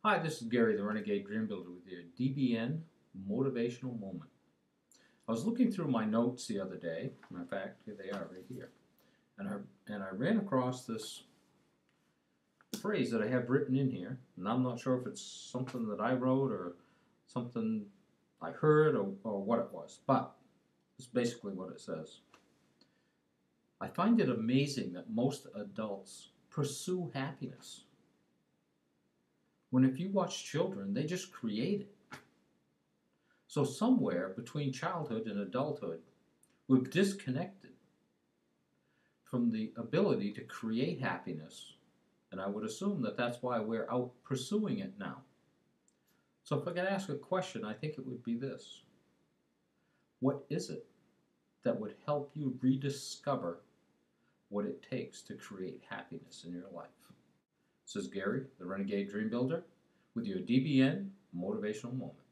Hi, this is Gary, the Renegade Dream Builder, with your DBN Motivational Moment. I was looking through my notes the other day. Matter of fact, here they are, right here. And I ran across this phrase that I have written in here, and I'm not sure if it's something that I wrote or something I heard or what it was, but it's basically what it says. I find it amazing that most adults pursue happiness, when if you watch children, they just create it. So somewhere between childhood and adulthood, we've disconnected from the ability to create happiness, and I would assume that that's why we're out pursuing it now. So if I could ask a question, I think it would be this. What is it that would help you rediscover what it takes to create happiness in your life? This is Gary, the Renegade Dream Builder, with your DBN Motivational Moment.